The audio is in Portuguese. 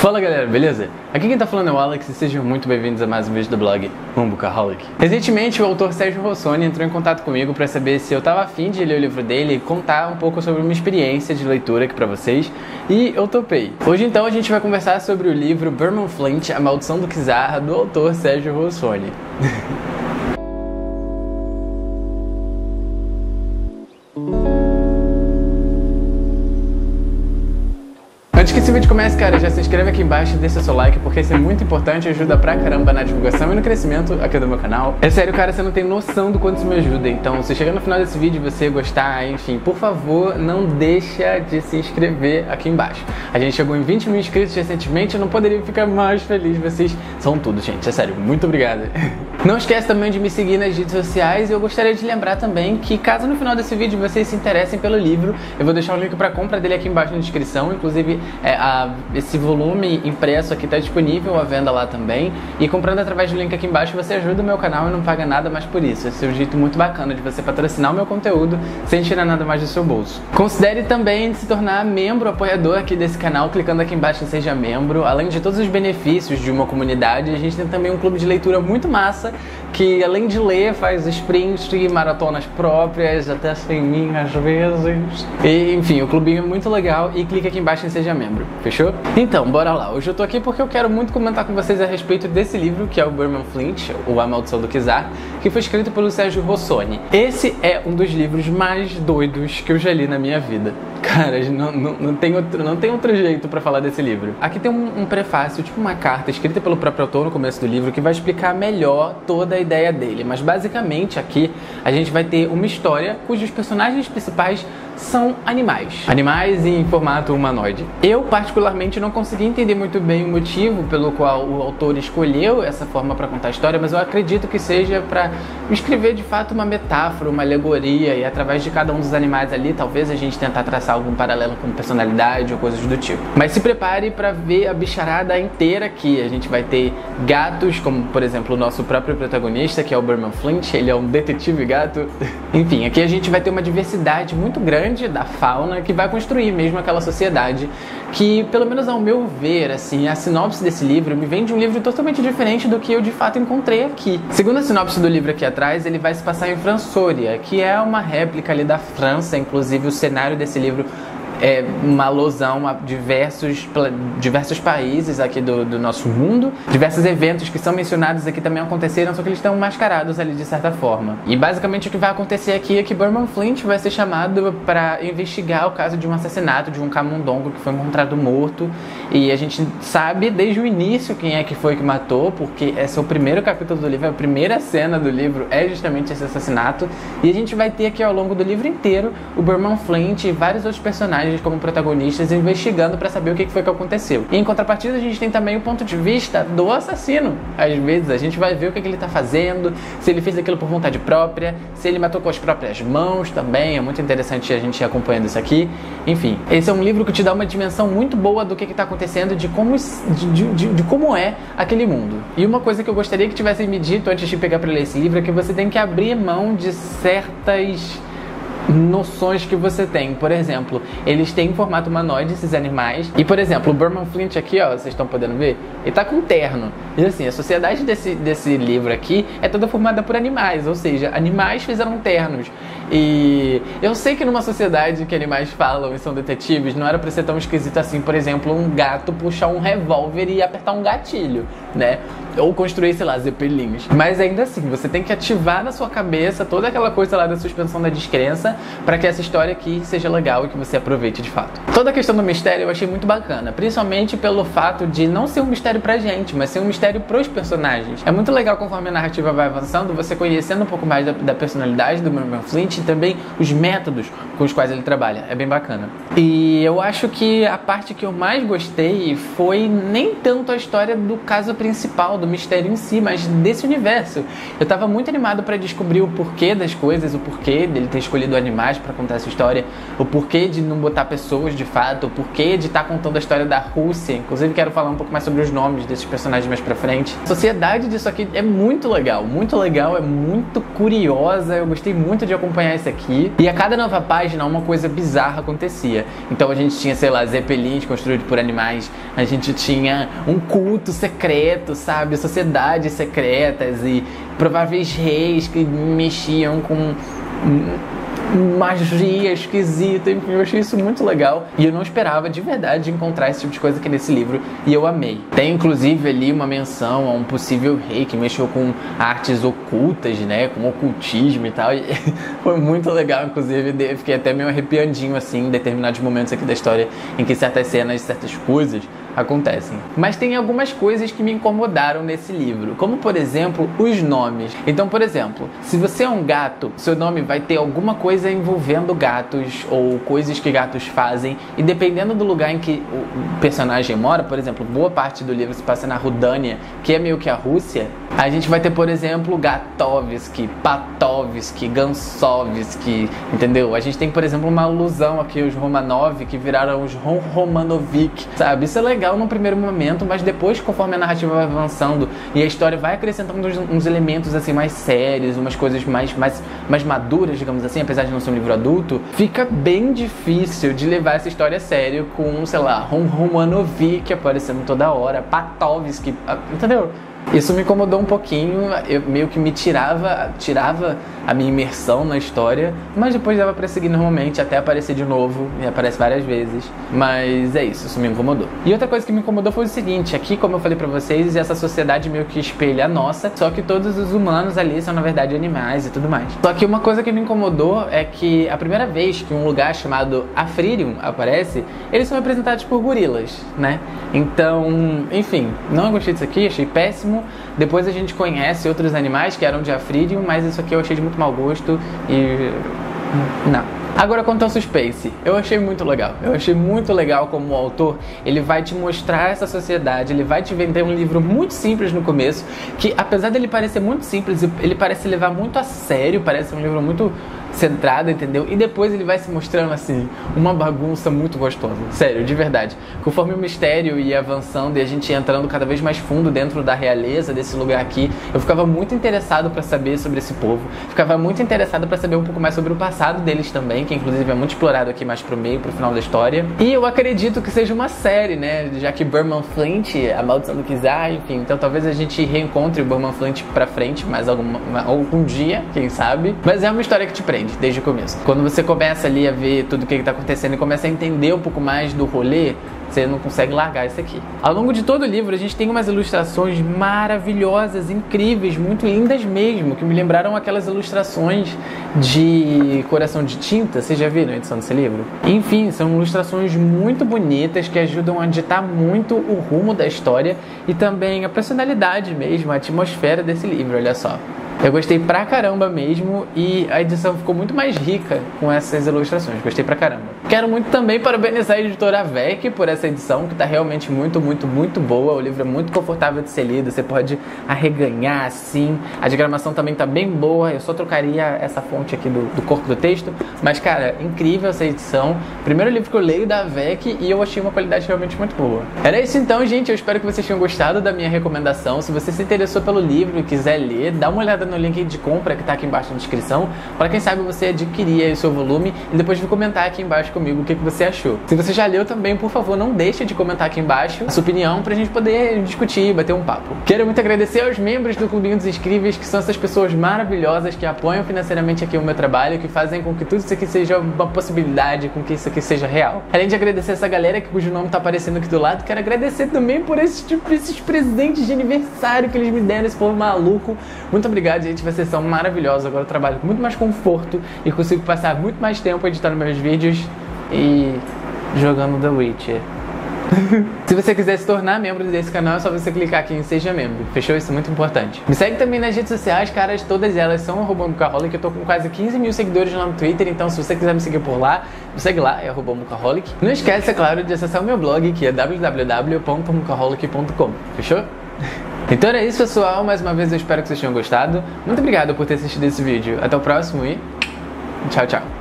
Fala galera, beleza? Aqui quem tá falando é o Alex e sejam muito bem-vindos a mais um vídeo do blog Bookaholic. Recentemente o autor Sérgio Rossoni entrou em contato comigo para saber se eu tava afim de ler o livro dele e contar um pouco sobre uma experiência de leitura aqui pra vocês, e eu topei. Hoje então a gente vai conversar sobre o livro Berman Flint, A Maldição do Kizar, do autor Sérgio Rossoni. Antes que esse vídeo comece, cara, já se inscreve aqui embaixo e deixa seu like, porque isso é muito importante e ajuda pra caramba na divulgação e no crescimento aqui do meu canal. É sério, cara, você não tem noção do quanto isso me ajuda. Então, se chegar no final desse vídeo e você gostar, enfim, por favor, não deixa de se inscrever aqui embaixo. A gente chegou em 20 mil inscritos recentemente, eu não poderia ficar mais feliz. Vocês são tudo, gente. É sério, muito obrigado. Não esquece também de me seguir nas redes sociais e eu gostaria de lembrar também que, caso no final desse vídeo vocês se interessem pelo livro, eu vou deixar o link pra compra dele aqui embaixo na descrição. Inclusive, esse volume impresso aqui está disponível à venda lá também, e comprando através do link aqui embaixo você ajuda o meu canal e não paga nada mais por isso. Esse é um jeito muito bacana de você patrocinar o meu conteúdo sem tirar nada mais do seu bolso. Considere também se tornar membro, apoiador aqui desse canal, clicando aqui embaixo em Seja Membro. Além de todos os benefícios de uma comunidade, a gente tem também um clube de leitura muito massa, que além de ler, faz sprints e maratonas próprias, até sem mim às vezes. E, enfim, o clubinho é muito legal, e clica aqui embaixo em Seja Membro. Fechou? Então, bora lá. Hoje eu tô aqui porque eu quero muito comentar com vocês a respeito desse livro, que é o Berman Flint, ou A Maldição do Kizar, que foi escrito pelo Sérgio Rossoni. Esse é um dos livros mais doidos que eu já li na minha vida. Cara, não tem outro jeito pra falar desse livro. Aqui tem um prefácio, tipo uma carta escrita pelo próprio autor no começo do livro, que vai explicar melhor toda a ideia dele. Mas basicamente aqui a gente vai ter uma história cujos personagens principais são animais. Animais em formato humanoide. Eu particularmente não consegui entender muito bem o motivo pelo qual o autor escolheu essa forma para contar a história, mas eu acredito que seja para escrever de fato uma metáfora, uma alegoria, e através de cada um dos animais ali, talvez a gente tentar traçar algum paralelo com personalidade ou coisas do tipo. Mas se prepare para ver a bicharada inteira aqui. A gente vai ter gatos, como por exemplo o nosso próprio protagonista, que é o Berman Flint, ele é um detetive gato. Enfim, aqui a gente vai ter uma diversidade muito grande da fauna que vai construir mesmo aquela sociedade que, pelo menos ao meu ver, assim, a sinopse desse livro me vem de um livro totalmente diferente do que eu de fato encontrei aqui. Segundo a sinopse do livro aqui atrás, ele vai se passar em Françoria, que é uma réplica ali da França. Inclusive o cenário desse livro é uma alusão a diversos países aqui do nosso mundo. Diversos eventos que são mencionados aqui também aconteceram, só que eles estão mascarados ali de certa forma. E basicamente o que vai acontecer aqui é que Berman Flint vai ser chamado para investigar o caso de um assassinato de um camundongo que foi encontrado morto. E a gente sabe desde o início quem é que foi que matou, porque esse é o primeiro capítulo do livro, a primeira cena do livro é justamente esse assassinato. E a gente vai ter aqui ao longo do livro inteiro o Berman Flint e vários outros personagens como protagonistas investigando para saber o que foi que aconteceu. E em contrapartida a gente tem também o ponto de vista do assassino. Às vezes a gente vai ver o que ele está fazendo, se ele fez aquilo por vontade própria, se ele matou com as próprias mãos também. É muito interessante a gente ir acompanhando isso aqui. Enfim, esse é um livro que te dá uma dimensão muito boa do que está acontecendo, de como é aquele mundo. E uma coisa que eu gostaria que tivessem me dito antes de pegar para ler esse livro é que você tem que abrir mão de certas noções que você tem. Por exemplo, eles têm em formato humanoide, esses animais. E, por exemplo, o Berman Flint aqui, ó, vocês estão podendo ver, ele tá com um terno. E assim, a sociedade desse livro aqui é toda formada por animais, ou seja, animais fizeram ternos. E eu sei que numa sociedade que animais falam e são detetives, não era pra ser tão esquisito assim, por exemplo, um gato puxar um revólver e apertar um gatilho, né? Ou construir, sei lá, zeppelins. Mas ainda assim, você tem que ativar na sua cabeça toda aquela coisa lá da suspensão da descrença para que essa história aqui seja legal e que você aproveite de fato. Toda a questão do mistério eu achei muito bacana, principalmente pelo fato de não ser um mistério pra gente, mas ser um mistério pros personagens. É muito legal conforme a narrativa vai avançando, você conhecendo um pouco mais da personalidade do Berman Flint e também os métodos com os quais ele trabalha. É bem bacana. E eu acho que a parte que eu mais gostei foi nem tanto a história do caso principal, do mistério em si, mas desse universo. Eu tava muito animado para descobrir o porquê das coisas, o porquê dele ter escolhido animais pra contar essa história, o porquê de não botar pessoas de fato, o porquê de estar contando a história da Rússia. Inclusive quero falar um pouco mais sobre os nomes desses personagens mais pra frente. A sociedade disso aqui é muito legal, é muito curiosa. Eu gostei muito de acompanhar isso aqui. E a cada nova página uma coisa bizarra acontecia. Então a gente tinha, sei lá, zeppelins construídos por animais, a gente tinha um culto secreto, sabe, sociedades secretas e prováveis reis que mexiam com magia esquisita. Enfim, eu achei isso muito legal e eu não esperava de verdade encontrar esse tipo de coisa aqui nesse livro e eu amei. Tem inclusive ali uma menção a um possível rei que mexeu com artes ocultas, né, com ocultismo e tal, e foi muito legal. Inclusive eu fiquei até meio arrepiandinho assim em determinados momentos aqui da história em que certas cenas, certas coisas acontecem. Mas tem algumas coisas que me incomodaram nesse livro, como por exemplo os nomes. Então, por exemplo, se você é um gato, seu nome vai ter alguma coisa envolvendo gatos ou coisas que gatos fazem, e dependendo do lugar em que o personagem mora, por exemplo, boa parte do livro se passa na Rudânia, que é meio que a Rússia, a gente vai ter, por exemplo, Gatovski, Patovski, Gansovski, entendeu? A gente tem, por exemplo, uma alusão aqui aos Romanov, que viraram os Romanovic, sabe? Isso é legal no primeiro momento, mas depois, conforme a narrativa vai avançando e a história vai acrescentando uns elementos assim mais sérios, umas coisas mais maduras, digamos assim, apesar de não ser um livro adulto, fica bem difícil de levar essa história a sério com, sei lá, Romanovic aparecendo toda hora, Patovski, entendeu? Isso me incomodou um pouquinho, eu meio que me tirava a minha imersão na história, mas depois dava pra seguir normalmente até aparecer de novo, e aparece várias vezes, mas é isso me incomodou. E outra coisa que me incomodou foi o seguinte, aqui, como eu falei pra vocês, essa sociedade meio que espelha a nossa, só que todos os humanos ali são na verdade animais e tudo mais. Só que uma coisa que me incomodou é que a primeira vez que um lugar chamado Afririum aparece, eles são representados por gorilas, né? Então, enfim, não gostei disso aqui, achei péssimo. Depois a gente conhece outros animais que eram de Afririum, mas isso aqui eu achei de muito mau gosto e... não. Agora, quanto ao suspense, eu achei muito legal. Eu achei muito legal como o autor, ele vai te mostrar essa sociedade, ele vai te vender um livro muito simples no começo, que apesar dele parecer muito simples, ele parece levar muito a sério, parece um livro muito centrado, entendeu? E depois ele vai se mostrando assim, uma bagunça muito gostosa. Sério, de verdade. Conforme o mistério ia avançando e a gente ia entrando cada vez mais fundo dentro da realeza desse lugar aqui, eu ficava muito interessado pra saber sobre esse povo. Ficava muito interessado pra saber um pouco mais sobre o passado deles também, que inclusive é muito explorado aqui mais pro meio, pro final da história. E eu acredito que seja uma série, né? Já que Berman Flint, A Maldição do Kizar, enfim. Então talvez a gente reencontre o Berman Flint pra frente, mais algum dia, quem sabe. Mas é uma história que te prende desde o começo. Quando você começa ali a ver tudo o que tá acontecendo e começa a entender um pouco mais do rolê, você não consegue largar isso aqui. Ao longo de todo o livro a gente tem umas ilustrações maravilhosas, incríveis, muito lindas mesmo, que me lembraram aquelas ilustrações de Coração de Tinta. Vocês já viram a edição desse livro? Enfim, são ilustrações muito bonitas que ajudam a ditar muito o rumo da história e também a personalidade mesmo, a atmosfera desse livro, olha só. Eu gostei pra caramba mesmo e a edição ficou muito mais rica com essas ilustrações. Gostei pra caramba. Quero muito também parabenizar a editora Avec por essa edição, que tá realmente muito boa. O livro é muito confortável de ser lido, você pode arreganhar assim. A diagramação também tá bem boa, eu só trocaria essa fonte aqui do corpo do texto. Mas, cara, incrível essa edição. Primeiro livro que eu leio da Avec e eu achei uma qualidade realmente muito boa. Era isso então, gente. Eu espero que vocês tenham gostado da minha recomendação. Se você se interessou pelo livro e quiser ler, dá uma olhada no link de compra que tá aqui embaixo na descrição, para quem sabe você adquirir aí o seu volume e depois vir comentar aqui embaixo comigo o que você achou. Se você já leu também, por favor, não deixe de comentar aqui embaixo a sua opinião pra gente poder discutir, bater um papo. Quero muito agradecer aos membros do Clubinho dos Inscríveis, que são essas pessoas maravilhosas que apoiam financeiramente aqui o meu trabalho, que fazem com que tudo isso aqui seja uma possibilidade, com que isso aqui seja real. Além de agradecer essa galera cujo nome tá aparecendo aqui do lado, quero agradecer também por esses presentes de aniversário que eles me deram, esse povo maluco. Muito obrigado, gente, vocês são maravilhosos. Agora eu trabalho com muito mais conforto e consigo passar muito mais tempo editando meus vídeos e jogando The Witcher. Se você quiser se tornar membro desse canal, é só você clicar aqui em Seja Membro. Fechou? Isso é muito importante. Me segue também nas redes sociais, caras, todas elas são @mucaholic. Eu tô com quase 15 mil seguidores lá no Twitter, então se você quiser me seguir por lá, me segue lá, é @mucaholic. Não esquece, é claro, de acessar o meu blog, que é www.mucaholic.com. Fechou? Então é isso, pessoal. Mais uma vez eu espero que vocês tenham gostado. Muito obrigado por ter assistido esse vídeo. Até o próximo e tchau, tchau.